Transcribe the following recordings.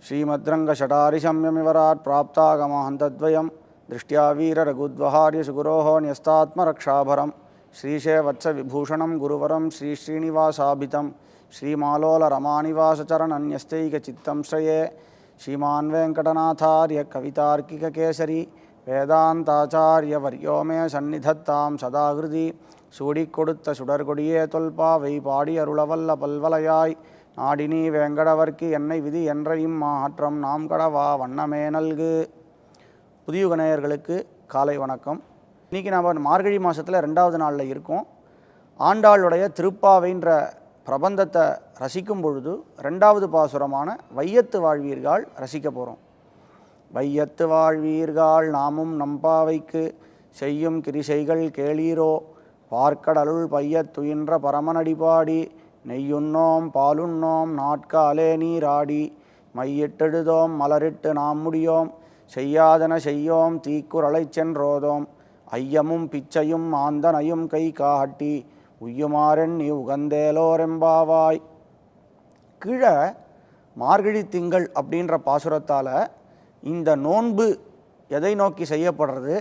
श्रीमद्रङ्गशटारिशम्यमिवरात् प्राप्तागमहन्तद्वयं दृष्ट्या वीररघुद्वहार्यसुगुरोः न्यस्तात्मरक्षाभरं श्रीशैवत्सविभूषणं गुरुवरं श्रीश्रीनिवासाभितं श्रीमालोलरमानिवासचरणन्यस्तैकचित्तं श्रये श्रीमान् वेङ्कटनाथार्य कवितार्किककेसरी वेदान्ताचार्यवर्यो मे सन्निधत्तां सदा हृदि சூடிக்கொடுத்த சுடர்கொடியே தொல்பாவை பாடி அருளவல்ல பல்வலையாய் நாடினி வேங்கடவர்க்கு என்னை விதி என்ற இம்மாற்றம் நாம் கடவா வண்ணமே நல்கு. புதியுக நேயர்களுக்கு காலை வணக்கம். இன்றைக்கி நம்ம மார்கழி மாதத்தில் 2வது நாளில் இருக்கோம். ஆண்டாளுடைய திருப்பாவைன்ற பிரபந்தத்தை ரசிக்கும் பொழுது 2வது பாசுரமான வையத்து வாழ்வீர்கள் ரசிக்க போகிறோம். வையத்து வாழ்வீர்கள் நாமும் நம்பாவைக்கு செய்யும் கிரிசைகள் கேளீரோ பார்க்கடலுள் பையத்துயின்ற பரமனடிபாடி நெய்யுண்ணோம் பாலுண்ணோம் நாட்காலே நீராடி மையிட்டெழுதோம் மலரிட்டு நாம் முடியோம் செய்யாதன செய்யோம் தீக்குறளை சென்றோதோம் ஐயமும் பிச்சையும் ஆந்தனையும் கை காட்டி உய்யுமாறென் நீ உகந்தேலோரெம்பாவாய். கீழே மார்கழி திங்கள் அப்படின்ற பாசுரத்தால் இந்த நோன்பு எதை நோக்கி செய்யப்படுறது,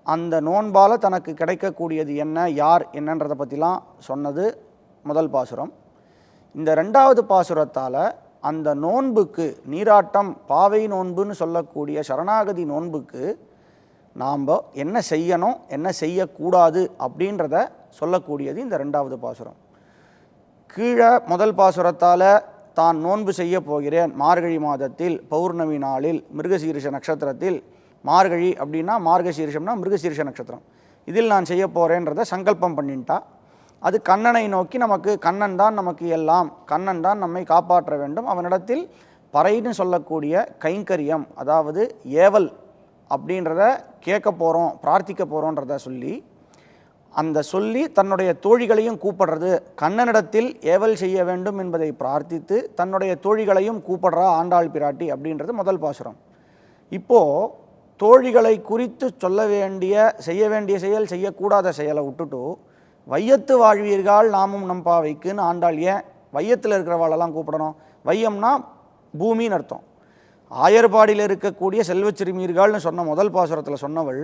அந்த நோன்பால் தனக்கு கிடைக்கக்கூடியது என்ன, யார் என்னன்றதை பற்றிலாம் சொன்னது முதல் பாசுரம். இந்த 2வது பாசுரத்தால் அந்த நோன்புக்கு நீராட்டம் பாவை நோன்புன்னு சொல்லக்கூடிய சரணாகதி நோன்புக்கு நாம் என்ன செய்யணும் என்ன செய்யக்கூடாது அப்படின்றத சொல்லக்கூடியது இந்த 2வது பாசுரம். கீழே முதல் பாசுரத்தால் தான் நோன்பு செய்ய போகிறேன் மார்கழி மாதத்தில் பௌர்ணமி நாளில் மிருகசீரிஷ நட்சத்திரத்தில், மார்கழி அப்படின்னா மார்கசீரிஷம்னா மிருகசீரிஷ நட்சத்திரம், இதில் நான் செய்ய போகிறேன்றதை சங்கல்பம் பண்ணிட்டா அது கண்ணனை நோக்கி நமக்கு கண்ணன் தான் நமக்கு எல்லாம், கண்ணன் தான் நம்மை காப்பாற்ற வேண்டும், அவனிடத்தில் பறைன்னு சொல்லக்கூடிய கைங்கரியம் அதாவது ஏவல் அப்படின்றத கேட்க போகிறோம் பிரார்த்திக்க போகிறோன்றத சொல்லி தன்னுடைய தோழிகளையும் கூப்பிடுறது, கண்ணனிடத்தில் ஏவல் செய்ய வேண்டும் என்பதை பிரார்த்தித்து தன்னுடைய தோழிகளையும் கூப்பிடுறா ஆண்டாள் பிராட்டி அப்படின்றது முதல் பாசுரம். இப்போது தோழிகளை குறித்து செய்ய வேண்டிய செயல் செய்யக்கூடாத செயலை விட்டுட்டு வையத்து வாழ்வீர்கள் நாமும் நம்பாவைக்குன்னு ஆண்டாள் ஏன் வையத்தில் இருக்கிறவாளெல்லாம் கூப்பிடணும்? வையம்னா பூமின்னு அர்த்தம். ஆயர்பாடியில் இருக்கக்கூடிய செல்வச் சிறுமீர்கள்னு சொன்ன முதல் பாசுரத்தில் சொன்னவள்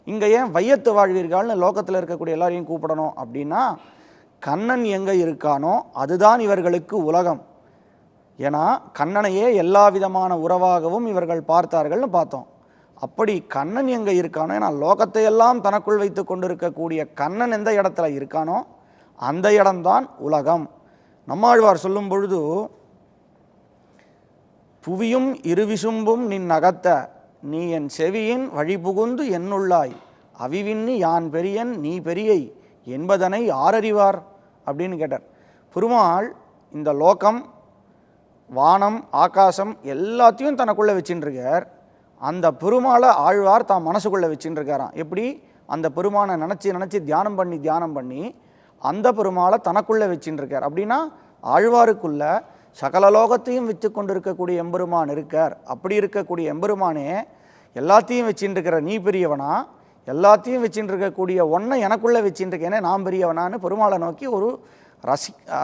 இங்கே ஏன் வையத்து வாழ்வீர்கள்னு லோகத்தில் இருக்கக்கூடிய எல்லாரையும் கூப்பிடணும் அப்படின்னா, கண்ணன் எங்கே இருக்கானோ அதுதான் இவர்களுக்கு உலகம். ஏன்னா கண்ணனையே எல்லா விதமான உறவாகவும் இவர்கள் பார்த்தார்கள்னு பார்த்தோம். அப்படி கண்ணன் எங்கே இருக்கானோ, ஏன்னா லோகத்தை எல்லாம் தனக்குள் வைத்து கொண்டிருக்கக்கூடிய கண்ணன் எந்த இடத்துல இருக்கானோ அந்த இடம்தான் உலகம். நம்மாழ்வார் சொல்லும் பொழுது புவியும் இருவிசும்பும் நின் அகத்த நீ என் செவியின் வழிபுகுந்து என்னுள்ளாய் அவிவின்னி யான் பெரியன் நீ பெரியை என்பதனை ஆரறிவார் அப்படின்னு கேட்டார். பெருமாள் இந்த லோகம் வானம் ஆகாசம் எல்லாத்தையும் தனக்குள்ளே வச்சுட்டுருக்கார். அந்த பெருமாளை ஆழ்வார் தான் மனசுக்குள்ளே வச்சுட்டு இருக்காராம். எப்படி? அந்த பெருமானை நினச்சி தியானம் பண்ணி அந்த பெருமாளை தனக்குள்ளே வச்சுட்டு இருக்கார். அப்படின்னா ஆழ்வாருக்குள்ள சகல லோகத்தையும் வச்சு கொண்டு இருக்கக்கூடிய எம்பெருமான் இருக்கார். அப்படி இருக்கக்கூடிய எம்பெருமானே எல்லாத்தையும் வச்சுட்டு இருக்கிற நீ பெரியவனா, எல்லாத்தையும் வச்சுட்டு இருக்கக்கூடிய ஒன்றை எனக்குள்ளே வச்சுட்டு இருக்கேனே நான் பெரியவனான்னு பெருமாளை நோக்கி ஒரு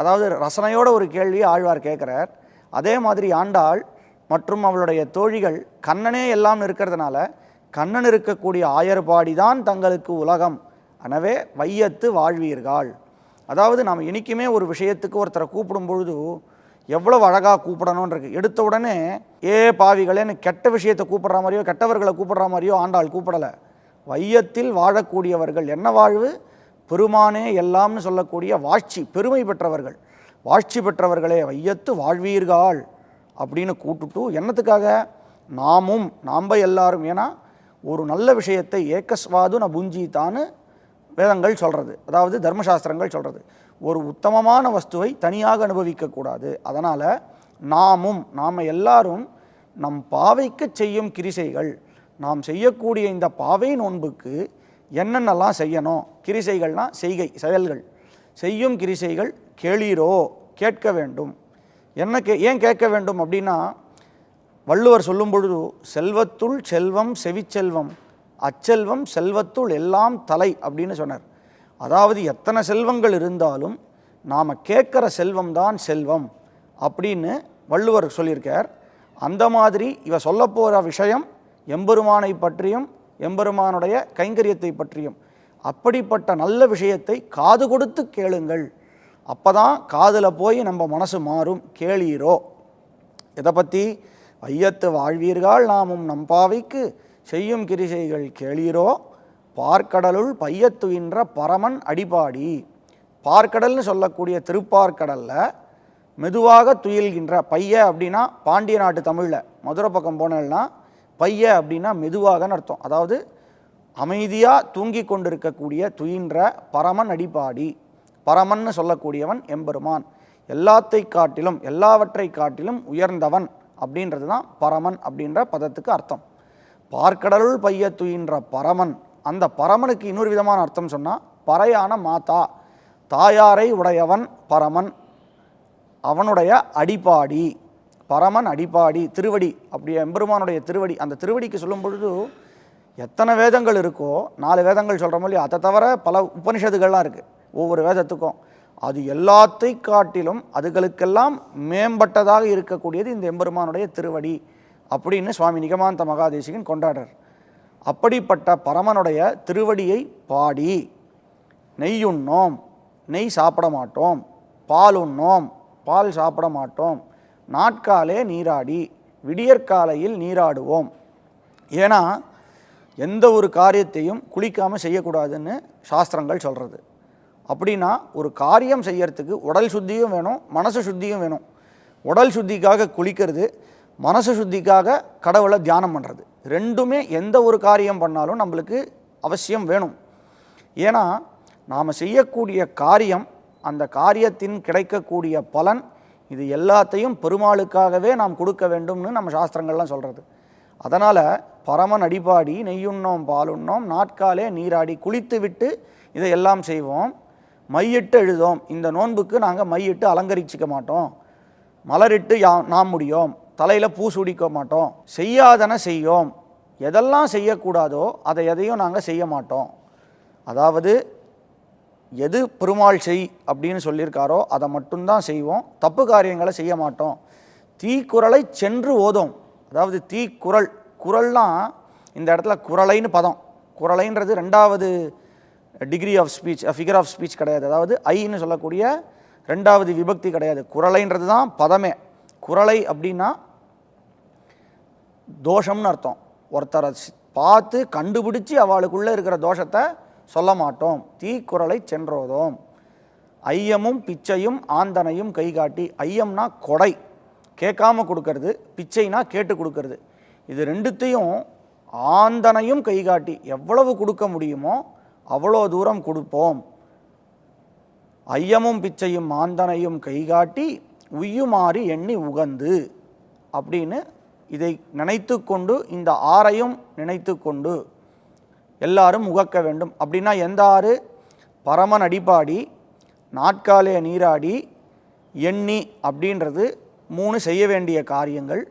அதாவது ரசனையோட ஒரு கேள்வியை ஆழ்வார் கேட்குறார். அதே மாதிரி ஆண்டாள் மற்றும் அவளுடைய தோழிகள் கண்ணனே எல்லாம் இருக்கிறதுனால கண்ணன் இருக்கக்கூடிய ஆயர்பாடி தான் தங்களுக்கு உலகம். எனவே வையத்து வாழ்வீர்கள். அதாவது நாம் இன்றைக்குமே ஒரு விஷயத்துக்கு ஒருத்தரை கூப்பிடும் பொழுது எவ்வளவு அழகாக கூப்பிடணுன்றது, எடுத்த உடனே ஏ பாவிகளேன்னு கெட்ட விஷயத்தை கூப்பிட்ற மாதிரியோ கெட்டவர்களை கூப்பிட்ற மாதிரியோ ஆண்டாள் கூப்பிடலை. வையத்தில் வாழக்கூடியவர்கள் என்ன வாழ்வு? பெருமானே எல்லாம்னு சொல்லக்கூடிய வாழ்ச்சி பெருமை பெற்றவர்கள், வாழ்ச்சி பெற்றவர்களே வையத்து வாழ்வீர்கள் அப்படின்னு கூட்டுட்டு என்னத்துக்காக? நாம் எல்லாரும். ஏன்னா ஒரு நல்ல விஷயத்தை ஏக்கஸ்வாது ந புஞ்சித்தான்னு வேதங்கள் சொல்கிறது, அதாவது தர்மசாஸ்திரங்கள் சொல்கிறது. ஒரு உத்தமமான வஸ்துவை தனியாக அனுபவிக்கக்கூடாது. அதனால் நாம் எல்லாரும் நம் பாவைக்கு செய்யும் கிரிசைகள், நாம் செய்யக்கூடிய இந்த பாவை நோன்புக்கு என்னென்னலாம் செய்யணும், கிரிசைகள்னால் செய்கை செயல்கள், செய்யும் கிரிசைகள் கேளீரோ கேட்க வேண்டும். ஏன் கேட்க வேண்டும் அப்படின்னா, வள்ளுவர் சொல்லும் பொழுது செல்வத்துள் செல்வம் செவிச்செல்வம் அச்செல்வம் செல்வத்துள் எல்லாம் தலை அப்படின்னு சொன்னார். அதாவது எத்தனை செல்வங்கள் இருந்தாலும் நாம் கேட்குற செல்வம் தான் செல்வம் அப்படின்னு வள்ளுவர் சொல்லியிருக்கார். அந்த மாதிரி இவ சொல்ல போகிற விஷயம் எம்பெருமானை பற்றியும் எம்பெருமானுடைய கைங்கரியத்தை பற்றியும். அப்படிப்பட்ட நல்ல விஷயத்தை காது கொடுத்து கேளுங்கள். அப்போ தான் காதில் போய் நம்ம மனசு மாறும். கேளீரோ இதை பற்றி வையத்து வாழ்வீர்கள் நாமும் நம்பாவைக்கு செய்யும் கிரிசைகள் கேளீரோ பார்க்கடலுள் பையத்துயின்ற பரமன் அடிபாடி. பார்க்கடல்னு சொல்லக்கூடிய திருப்பார்க்கடலில் மெதுவாக துயில்கின்ற, பைய அப்படின்னா பாண்டிய நாட்டு தமிழில் மதுரை பக்கம் போனேன்னா பைய அப்படின்னா மெதுவாகன்னு அர்த்தம். அதாவது அமைதியாக தூங்கி கொண்டிருக்கக்கூடிய துயின்ற பரமன் அடிபாடி. பரமன்னு சொல்லக்கூடியவன் எம்பெருமான், எல்லாத்தை காட்டிலும் எல்லாவற்றை காட்டிலும் உயர்ந்தவன் அப்படின்றது தான் பரமன் அப்படின்ற பதத்துக்கு அர்த்தம். பார்க்கடலுள் பைய துயின்ற பரமன், அந்த பரமனுக்கு இன்னொரு விதமான அர்த்தம் சொன்னால் பறையான மாதா, தாயாரை உடையவன் பரமன், அவனுடைய அடிப்பாடி. பரமன் அடிப்பாடி திருவடி, அப்படி எம்பெருமானுடைய திருவடி. அந்த திருவடிக்கு சொல்லும் பொழுது எத்தனை வேதங்கள் இருக்கோ, 4 வேதங்கள் சொல்கிற மாதிரி அதை தவிர பல உபனிஷத்துகள்லாம் இருக்குது ஒவ்வொரு வேதத்துக்கும். அது எல்லாத்தை காட்டிலும் அதுகளுக்கெல்லாம் மேம்பட்டதாக இருக்கக்கூடியது இந்த எம்பெருமானுடைய திருவடி அப்படின்னு சுவாமி நிகமாந்த மகாதேசிகன் கொண்டாடுறார். அப்படிப்பட்ட பரமனுடைய திருவடியை பாடி நெய்யுண்ணோம், நெய் சாப்பிட மாட்டோம், பால் உண்ணோம், பால் சாப்பிட மாட்டோம், நாட்காலே நீராடி விடியற்காலையில் நீராடுவோம். ஏன்னா எந்த ஒரு காரியத்தையும் குளிக்காமல் செய்யக்கூடாதுன்னு சாஸ்திரங்கள் சொல்கிறது. அப்படின்னா ஒரு காரியம் செய்யறதுக்கு உடல் சுத்தியும் வேணும், மனசு சுத்தியும் வேணும். உடல் சுத்திக்காக குளிக்கிறது, மனசு சுத்திக்காக கடவுளை தியானம் பண்ணுறது, ரெண்டுமே எந்த ஒரு காரியம் பண்ணாலும் நம்மளுக்கு அவசியம் வேணும். ஏன்னா நாம் செய்யக்கூடிய காரியம், அந்த காரியத்தின் கிடைக்கக்கூடிய பலன், இது எல்லாத்தையும் பெருமாளுக்காகவே நாம் கொடுக்க வேண்டும்னு நம்ம சாஸ்திரங்கள்லாம் சொல்கிறது. அதனால் பரமன் அடிபாடி நெய்யுண்ணோம் பாலுண்ணோம் நாட்காலே நீராடி குளித்து விட்டு இதையெல்லாம் செய்வோம். மையிட்டு எழுதோம், இந்த நோன்புக்கு நாங்கள் மையிட்டு அலங்கரிச்சிக்க மாட்டோம், மலரிட்டு நாம் முடியோம், தலையில் பூ சூடிக்க மாட்டோம், செய்யாதன செய்யோம், எதெல்லாம் செய்யக்கூடாதோ அதை எதையும் நாங்கள் செய்ய மாட்டோம். அதாவது எது பெருமாள் செய் அப்படின்னு சொல்லியிருக்காரோ அதை மட்டும்தான் செய்வோம், தப்பு காரியங்களை செய்ய மாட்டோம். தீக்குறளை சென்று ஓதோம். அதாவது தீக்குறள், குறள்லாம் இந்த இடத்துல குறளைன்னு பதம், குறளைன்றது 2வது degree of speech, figure of speech கிடையாது. அதாவது ஐன்னு சொல்லக்கூடிய 2வது விபக்தி கிடையாது. குறளைன்றது தான் பதமே. குறளை அப்படின்னா தோஷம்னு அர்த்தம். ஒருத்தரை பார்த்து கண்டுபிடிச்சி அவளுக்குள்ளே இருக்கிற தோஷத்தை சொல்ல மாட்டோம். தீக்குறளை சென்றோதோம். ஐயமும் பிச்சையும் ஆந்தனையும் கை காட்டி. ஐயம்னா கொடை, கேட்காம கொடுக்கறது, பிச்சைனா கேட்டு கொடுக்கறது. இது ரெண்டுத்தையும் ஆந்தனையும் கை காட்டி எவ்வளவு கொடுக்க முடியுமோ அவ்வளோ தூரம் கொடுப்போம். ஐயமும் பிச்சையும் ஆந்தனையும் கை காட்டி உய்யுமாறு எண்ணி உகந்து அப்படின்னு இதை நினைத்து கொண்டு, இந்த ஆறையும் நினைத்து கொண்டு எல்லாரும் உகக்க வேண்டும். அப்படின்னா எந்த ஆறு? பரமன் அடிப்பாடி, நாட்காலே நீராடி, எண்ணி அப்படின்றது 3 செய்ய வேண்டிய காரியங்கள்.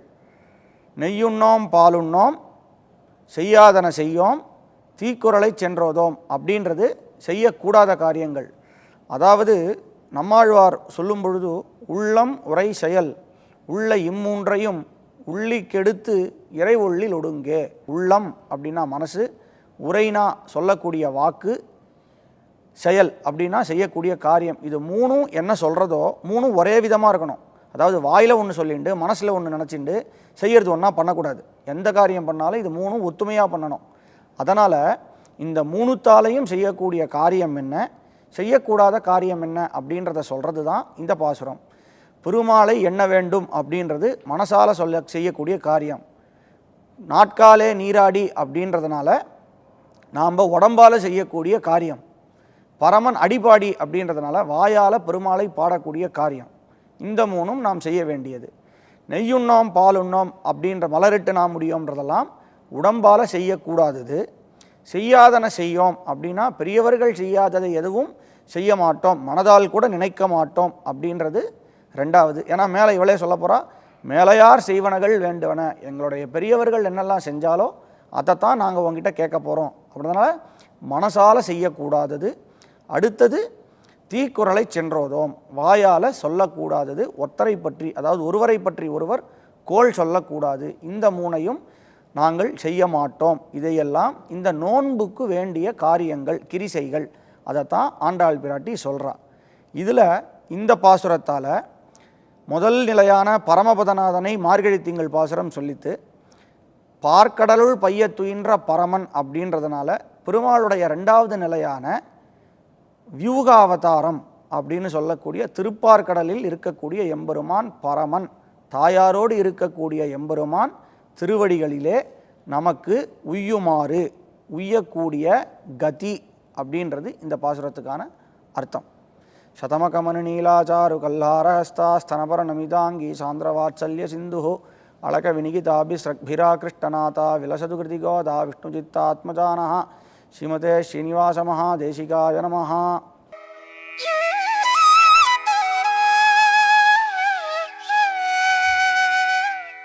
நெய்யுண்ணோம் பாலுண்ணோம், செய்யாதன செய்யோம், தீக்குறளை சென்றோதோம் அப்படின்றது செய்யக்கூடாத காரியங்கள். அதாவது நம்மாழ்வார் சொல்லும் பொழுது உள்ளம் உரை செயல் உள்ள இம்மூன்றையும் உள்ளி கெடுத்து இறை ஒள்ளில் ஒடுங்கே. உள்ளம் அப்படின்னா மனசு, உரைனா சொல்லக்கூடிய வாக்கு, செயல் அப்படின்னா செய்யக்கூடிய காரியம். இது 3 என்ன சொல்கிறதோ 3 ஒரே விதமாக இருக்கணும். அதாவது வாயில் ஒன்று சொல்லிட்டு மனசில் ஒன்று நினச்சிண்டு செய்கிறது ஒன்றா பண்ணக்கூடாது. எந்த காரியம் பண்ணாலும் இது 3 ஒத்துமையாக பண்ணணும். அதனால் இந்த 3தாலையும் செய்யக்கூடிய காரியம் என்ன, செய்யக்கூடாத காரியம் என்ன அப்படின்றத சொல்கிறது தான் இந்த பாசுரம். பெருமாளை எண்ண வேண்டும் அப்படின்றது மனசால் செய்யக்கூடிய காரியம். நாட்காலே நீராடி அப்படின்றதுனால நாம் உடம்பால் செய்யக்கூடிய காரியம். பரமன் அடிபாடி அப்படின்றதுனால வாயால் பெருமாளை பாடக்கூடிய காரியம். இந்த 3ம் நாம் செய்ய வேண்டியது. நெய்யுண்ணோம் பாலுண்ணோம் அப்படின்ற மலரிட்டு நாம் முடியும்ன்றதெல்லாம் உடம்பால் செய்யக்கூடாதது. செய்யாதன செய்யோம் அப்படின்னா பெரியவர்கள் செய்யாததை எதுவும் செய்ய மாட்டோம், மனதால் கூட நினைக்க மாட்டோம் அப்படின்றது 2வது. ஏன்னா மேலே இவளே சொல்ல போகிறா, மேலையார் செய்வனகள் வேண்டுவன, எங்களுடைய பெரியவர்கள் என்னெல்லாம் செஞ்சாலோ அதைத்தான் நாங்கள் உங்ககிட்ட கேட்க போகிறோம். அப்படினால மனசால் செய்யக்கூடாதது. அடுத்தது தீக்குறளை சென்றோதோம், வாயால் சொல்லக்கூடாதது. ஒருத்தரை பற்றி, அதாவது ஒருவரை பற்றி ஒருவர் கோள் சொல்லக்கூடாது. இந்த மூணையும் நாங்கள் செய்ய மாட்டோம். இதையெல்லாம் இந்த நோன்புக்கு வேண்டிய காரியங்கள், கிரிசைகள், அதைத்தான் ஆண்டாள் பிராட்டி சொல்கிறா. இதில் இந்த பாசுரத்தால் முதல் நிலையான பரமபதநாதனை மார்கழி திங்கள் பாசுரம் சொல்லித்து, பார்க்கடலுள் பைய துயின்ற பரமன் அப்படின்றதுனால பெருமாளுடைய ரெண்டாவது நிலையான வியூகாவதாரம் அப்படின்னு சொல்லக்கூடிய திருப்பார்கடலில் இருக்கக்கூடிய எம்பெருமான் பரமன், தாயாரோடு இருக்கக்கூடிய எம்பெருமான் திருவடிகளிலே நமக்கு உய்யுமாறு, உய்யக்கூடிய கதி அப்படின்றது இந்த பாசுரத்துக்கான அர்த்தம். சதமகமனு நீலாச்சாரு கல்லாரஹஸ்தா ஸ்தனபர நமிதாங்கி சாந்திரவாத்சல்ய சிந்து அழக வினிகிதாபி ஸ்ரக்பிரா கிருஷ்ணநாதா விலசது கிருதிகோதா விஷ்ணுஜித்தாத்மஜானஹ ஸ்ரீமதே ஸ்ரீனிவாச மகாதேசிகாய நமஹ.